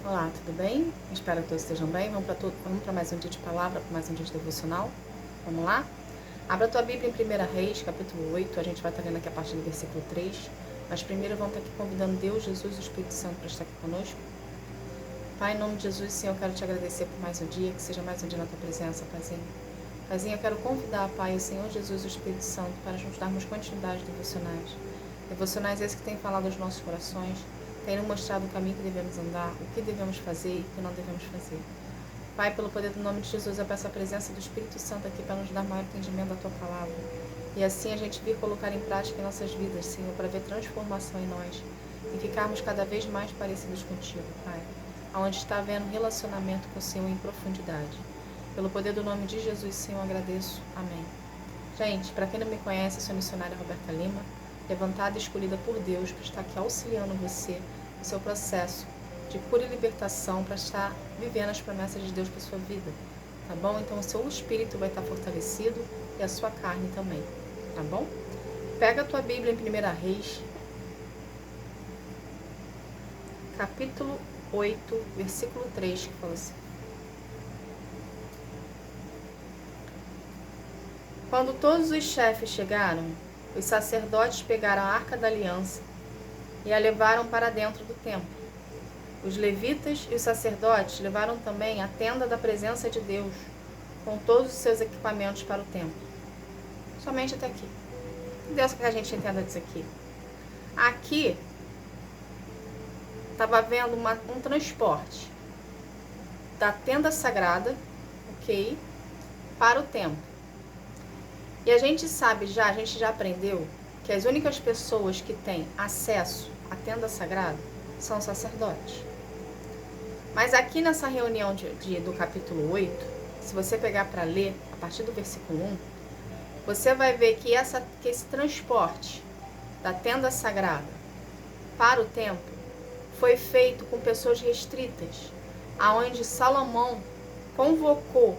Olá, tudo bem? Espero que todos estejam bem. Vamos para mais um dia de palavra, para mais um dia de devocional. Vamos lá? Abra a tua Bíblia em 1 Reis, capítulo 8. A gente vai estar lendo aqui a partir do versículo 3. Mas primeiro vamos estar aqui convidando Deus, Jesus e o Espírito Santo para estar aqui conosco. Pai, em nome de Jesus, Senhor, eu quero te agradecer por mais um dia, que seja mais um dia na tua presença, Paizinho. Paizinho, eu quero convidar, Pai, o Senhor Jesus e o Espírito Santo para nos darmos continuidade de devocionais. Devocionais esses que têm falado aos nossos corações, têm nos mostrado o caminho que devemos andar, o que devemos fazer e o que não devemos fazer. Pai, pelo poder do nome de Jesus, eu peço a presença do Espírito Santo aqui para nos dar maior entendimento da tua palavra. E assim a gente vir colocar em prática em nossas vidas, Senhor, para ver transformação em nós e ficarmos cada vez mais parecidos contigo, Pai. Aonde está havendo relacionamento com o Senhor em profundidade. Pelo poder do nome de Jesus, Senhor, eu agradeço. Amém. Gente, para quem não me conhece, eu sou a missionária Roberta Lima, levantada e escolhida por Deus para estar aqui auxiliando você no seu processo de cura e libertação para estar vivendo as promessas de Deus para sua vida, tá bom? Então o seu espírito vai estar fortalecido e a sua carne também, tá bom? Pega a tua Bíblia em 1 Reis, capítulo 8, versículo 3, que fala assim: Quando todos os chefes chegaram, os sacerdotes pegaram a Arca da Aliança e a levaram para dentro do templo. Os levitas e os sacerdotes levaram também a tenda da presença de Deus, com todos os seus equipamentos para o templo. Somente até aqui. Deus quer que a gente entenda disso aqui. Aqui estava havendo um transporte da tenda sagrada, ok, para o templo. E a gente já aprendeu que as únicas pessoas que têm acesso à tenda sagrada são os sacerdotes. Mas aqui nessa reunião do capítulo 8, se você pegar para ler, a partir do versículo 1, você vai ver que esse transporte da tenda sagrada para o templo foi feito com pessoas restritas, aonde Salomão convocou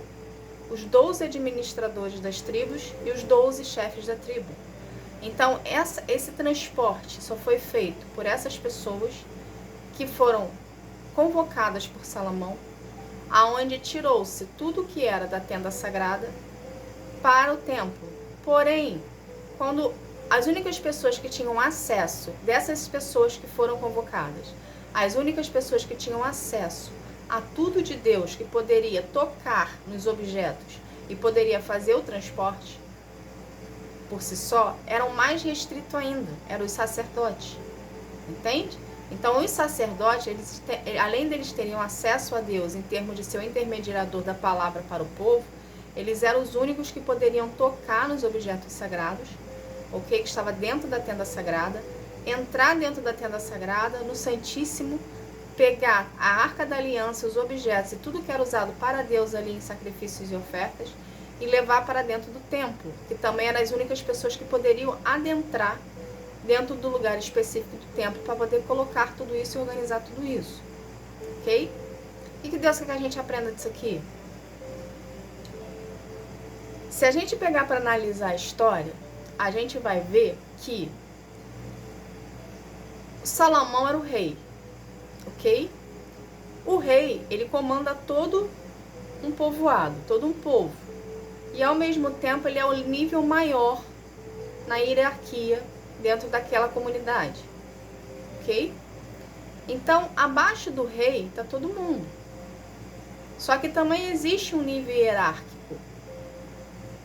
os 12 administradores das tribos e os 12 chefes da tribo. Então, esse transporte só foi feito por essas pessoas que foram convocadas por Salomão, aonde tirou-se tudo que era da tenda sagrada para o templo. Porém, quando as únicas pessoas que tinham acesso, dessas pessoas que foram convocadas, as únicas pessoas que tinham acesso a tudo de Deus, que poderia tocar nos objetos e poderia fazer o transporte por si só, eram mais restritos ainda, eram os sacerdotes, entende? Então os sacerdotes, além deles terem acesso a Deus em termos de ser o intermediador da palavra para o povo, eles eram os únicos que poderiam tocar nos objetos sagrados, ok? Que estava dentro da tenda sagrada, entrar dentro da tenda sagrada, no Santíssimo, pegar a Arca da Aliança, os objetos e tudo que era usado para Deus ali em sacrifícios e ofertas e levar para dentro do templo, que também eram as únicas pessoas que poderiam adentrar dentro do lugar específico do templo para poder colocar tudo isso e organizar tudo isso, ok? O que Deus quer que a gente aprenda disso aqui? Se a gente pegar para analisar a história, a gente vai ver que Salomão era o rei, ok? O rei, ele comanda todo um povoado, todo um povo. E ao mesmo tempo ele é o nível maior na hierarquia dentro daquela comunidade, ok? Então, abaixo do rei está todo mundo. Só que também existe um nível hierárquico.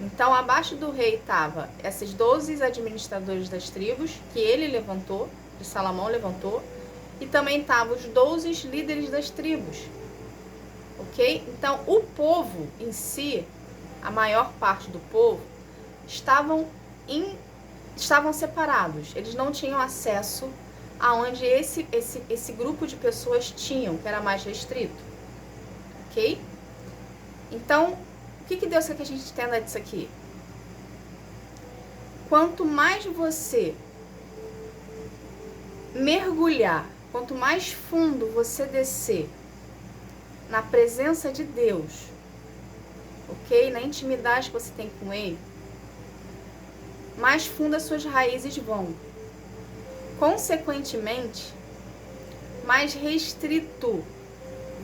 Então, abaixo do rei estavam esses 12 administradores das tribos, que ele levantou, que Salomão levantou, e também estavam os 12 líderes das tribos, ok? Então, o povo em si, a maior parte do povo, estavam separados. Eles não tinham acesso aonde esse grupo de pessoas tinham, que era mais restrito, ok? Então, o que Deus quer que a gente entenda disso aqui? Quanto mais você mergulhar, quanto mais fundo você descer na presença de Deus, ok? Na intimidade que você tem com Ele, mais fundo as suas raízes vão. Consequentemente, mais restrito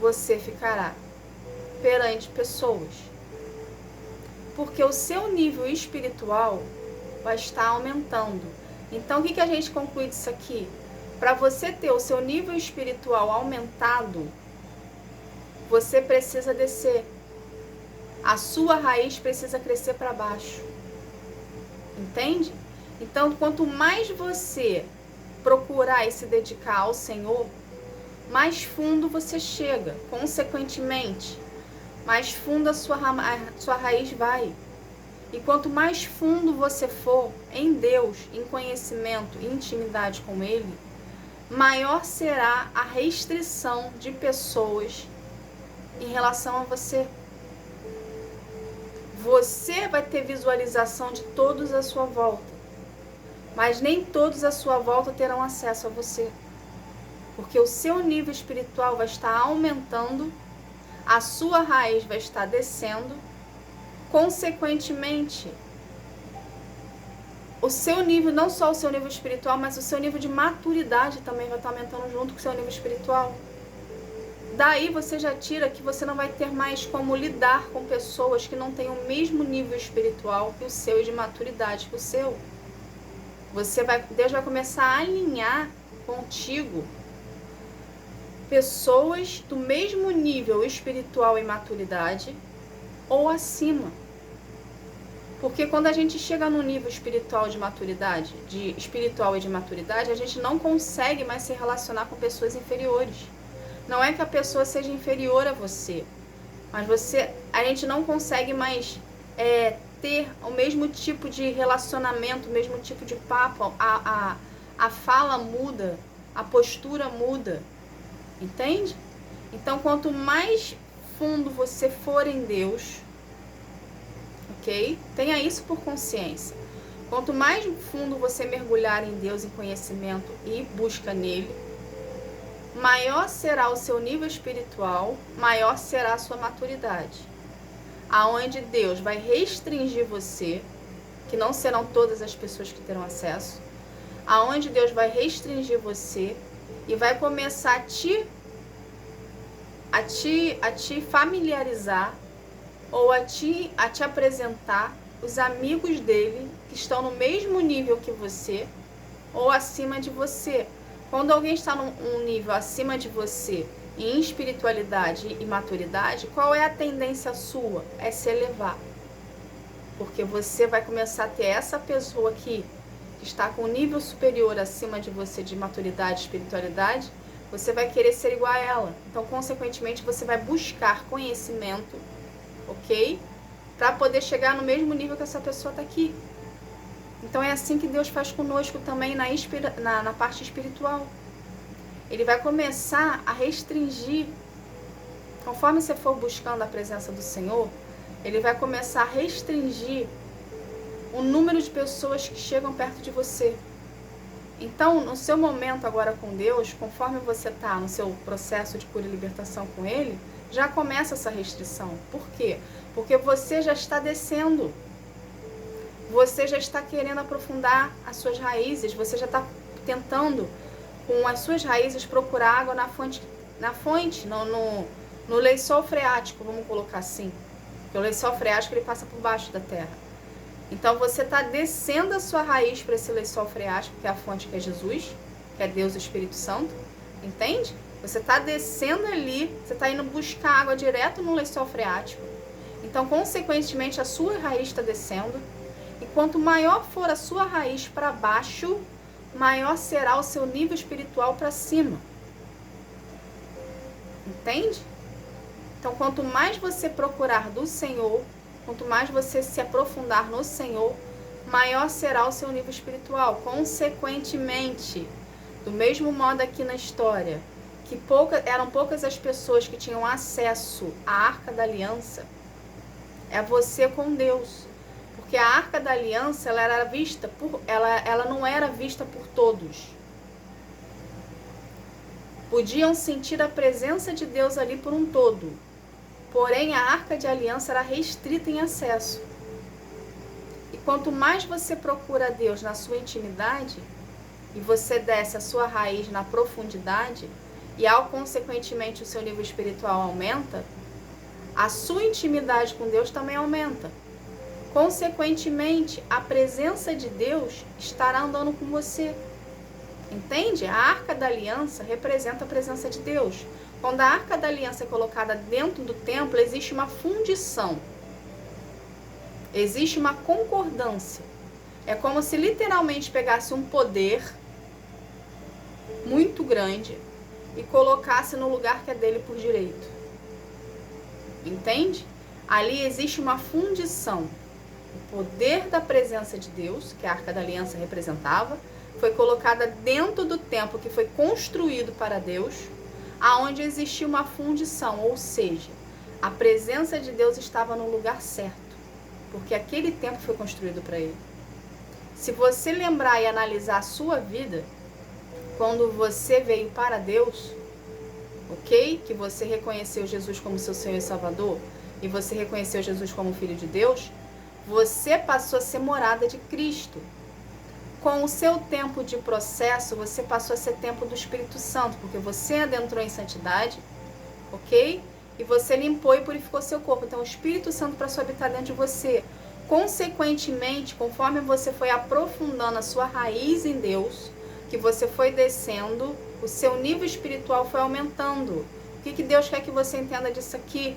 você ficará perante pessoas. Porque o seu nível espiritual vai estar aumentando. Então, o que a gente conclui disso aqui? Para você ter o seu nível espiritual aumentado, você precisa descer. A sua raiz precisa crescer para baixo. Entende? Então, quanto mais você procurar e se dedicar ao Senhor, mais fundo você chega. Consequentemente, mais fundo a sua raiz vai. E quanto mais fundo você for em Deus, em conhecimento e intimidade com Ele, maior será a restrição de pessoas em relação a você. Você vai ter visualização de todos à sua volta, mas nem todos à sua volta terão acesso a você. Porque o seu nível espiritual vai estar aumentando, a sua raiz vai estar descendo, consequentemente, o seu nível, não só o seu nível espiritual, mas o seu nível de maturidade também vai estar aumentando junto com o seu nível espiritual. Daí você já tira que você não vai ter mais como lidar com pessoas que não têm o mesmo nível espiritual que o seu e de maturidade que o seu. Deus vai começar a alinhar contigo pessoas do mesmo nível espiritual e maturidade ou acima. Porque quando a gente chega no nível espiritual de maturidade, espiritual e de maturidade, a gente não consegue mais se relacionar com pessoas inferiores. Não é que a pessoa seja inferior a você, mas a gente não consegue mais ter o mesmo tipo de relacionamento, o mesmo tipo de papo. A fala muda, a postura muda, entende? Então, quanto mais fundo você for em Deus, ok? Tenha isso por consciência. Quanto mais fundo você mergulhar em Deus, em conhecimento e busca nele, maior será o seu nível espiritual, maior será a sua maturidade. Aonde Deus vai restringir você, que não serão todas as pessoas que terão acesso, aonde Deus vai restringir você e vai começar a te familiarizar ou a te apresentar os amigos dele que estão no mesmo nível que você ou acima de você. Quando alguém está num nível acima de você em espiritualidade e maturidade, qual é a tendência sua? É se elevar. Porque você vai começar a ter essa pessoa aqui que está com um nível superior acima de você de maturidade e espiritualidade, você vai querer ser igual a ela. Então, consequentemente, você vai buscar conhecimento, ok? Para poder chegar no mesmo nível que essa pessoa está aqui. Então é assim que Deus faz conosco também na parte espiritual. Ele vai começar a restringir, conforme você for buscando a presença do Senhor, ele vai começar a restringir o número de pessoas que chegam perto de você. Então, no seu momento agora com Deus, conforme você está no seu processo de cura e libertação com Ele, já começa essa restrição. Por quê? Porque você já está descendo. Você já está querendo aprofundar as suas raízes, você já está tentando, com as suas raízes, procurar água no lençol freático, vamos colocar assim. Porque o lençol freático ele passa por baixo da terra. Então você está descendo a sua raiz para esse lençol freático, que é a fonte que é Jesus, que é Deus e o Espírito Santo, entende? Você está descendo ali, você está indo buscar água direto no lençol freático. Então, consequentemente, a sua raiz está descendo. E quanto maior for a sua raiz para baixo, maior será o seu nível espiritual para cima. Entende? Então, quanto mais você procurar do Senhor, quanto mais você se aprofundar no Senhor, maior será o seu nível espiritual. Consequentemente, do mesmo modo aqui na história, que eram poucas as pessoas que tinham acesso à Arca da Aliança, é você com Deus. Porque a Arca da Aliança, ela não era vista por todos. Podiam sentir a presença de Deus ali por um todo. Porém, a Arca de Aliança era restrita em acesso. E quanto mais você procura Deus na sua intimidade, e você desce a sua raiz na profundidade, e ao consequentemente o seu nível espiritual aumenta, a sua intimidade com Deus também aumenta. Consequentemente, a presença de Deus estará andando com você. Entende? A Arca da Aliança representa a presença de Deus. Quando a Arca da Aliança é colocada dentro do templo, existe uma fundição. Existe uma concordância. É como se literalmente pegasse um poder muito grande e colocasse no lugar que é dele por direito. Entende? Ali existe uma fundição. O poder da presença de Deus, que a Arca da Aliança representava, foi colocada dentro do templo que foi construído para Deus, aonde existia uma fundição, ou seja, a presença de Deus estava no lugar certo, porque aquele templo foi construído para ele. Se você lembrar e analisar a sua vida, quando você veio para Deus, ok? Que você reconheceu Jesus como seu Senhor e Salvador, e você reconheceu Jesus como Filho de Deus, você passou a ser morada de Cristo. Com o seu tempo de processo, você passou a ser templo do Espírito Santo, porque você adentrou em santidade, ok? E você limpou e purificou seu corpo. Então, o Espírito Santo passou a habitar dentro de você. Consequentemente, conforme você foi aprofundando a sua raiz em Deus, que você foi descendo, o seu nível espiritual foi aumentando. O que Deus quer que você entenda disso aqui?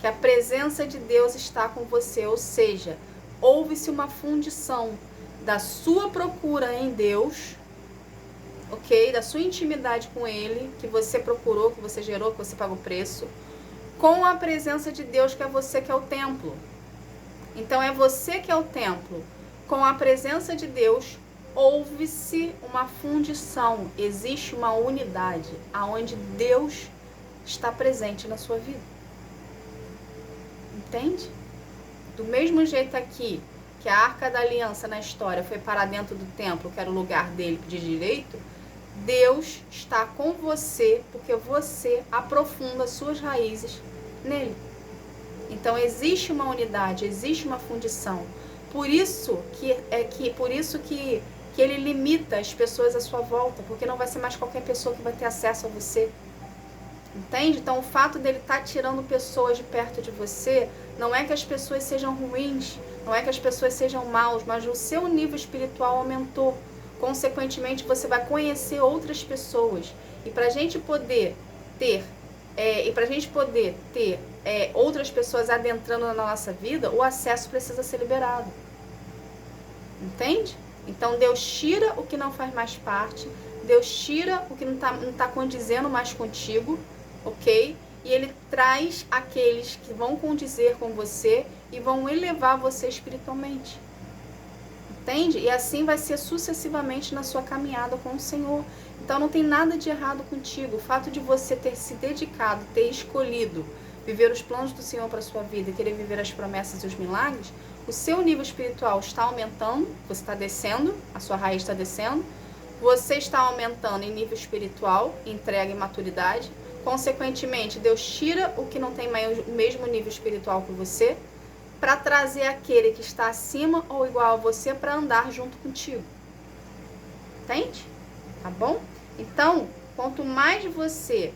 Que a presença de Deus está com você, ou seja, houve-se uma fundição da sua procura em Deus, ok? Da sua intimidade com Ele, que você procurou, que você gerou, que você pagou preço, com a presença de Deus, que é você que é o templo. Então é você que é o templo. Com a presença de Deus, houve-se uma fundição, existe uma unidade, aonde Deus está presente na sua vida. Entende? Do mesmo jeito aqui, que a Arca da Aliança na história foi para dentro do templo, que era o lugar dele de direito, Deus está com você, porque você aprofunda suas raízes nele. Então existe uma unidade, existe uma fundição. Por isso que ele limita as pessoas à sua volta, porque não vai ser mais qualquer pessoa que vai ter acesso a você. Entende? Então o fato dele estar tirando pessoas de perto de você, não é que as pessoas sejam ruins, não é que as pessoas sejam maus, mas o seu nível espiritual aumentou. Consequentemente, você vai conhecer outras pessoas. E para a gente poder ter outras pessoas adentrando na nossa vida, o acesso precisa ser liberado. Entende? Então Deus tira o que não faz mais parte, Deus tira o que não tá condizendo mais contigo, ok? E Ele traz aqueles que vão condizer com você e vão elevar você espiritualmente. Entende? E assim vai ser sucessivamente na sua caminhada com o Senhor. Então não tem nada de errado contigo. O fato de você ter se dedicado, ter escolhido viver os planos do Senhor para a sua vida e querer viver as promessas e os milagres, o seu nível espiritual está aumentando, você está descendo, a sua raiz está descendo, você está aumentando em nível espiritual, entrega e maturidade. Consequentemente, Deus tira o que não tem mais o mesmo nível espiritual que você, para trazer aquele que está acima ou igual a você para andar junto contigo. Entende? Tá bom? Então, quanto mais você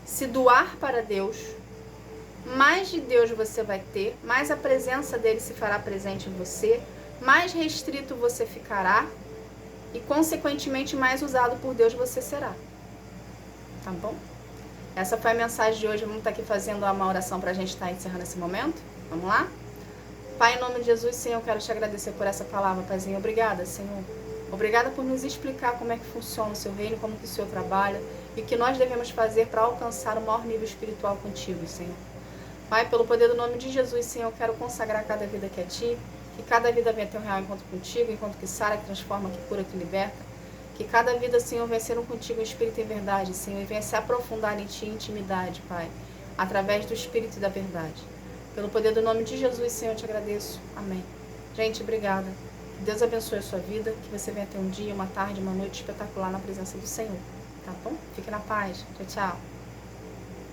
se doar para Deus, mais de Deus você vai ter, mais a presença dele se fará presente em você, mais restrito você ficará e, consequentemente, mais usado por Deus você será. Tá bom? Essa foi a mensagem de hoje. Vamos estar aqui fazendo uma oração para a gente estar encerrando esse momento. Vamos lá? Pai, em nome de Jesus, Senhor, eu quero te agradecer por essa palavra, Paizinho. Obrigada, Senhor. Obrigada por nos explicar como é que funciona o seu reino, como que o Senhor trabalha e o que nós devemos fazer para alcançar o maior nível espiritual contigo, Senhor. Pai, pelo poder do nome de Jesus, Senhor, eu quero consagrar cada vida aqui a Ti, que cada vida venha ter um real encontro contigo, enquanto que sara, que transforma, que cura, que liberta. Que cada vida, Senhor, venha ser um contigo em espírito e verdade, Senhor, e venha se aprofundar em Ti, em intimidade, Pai, através do espírito e da verdade. Pelo poder do nome de Jesus, Senhor, eu te agradeço. Amém. Gente, obrigada. Que Deus abençoe a sua vida, que você venha ter um dia, uma tarde, uma noite espetacular na presença do Senhor. Tá bom? Fique na paz. Tchau, tchau.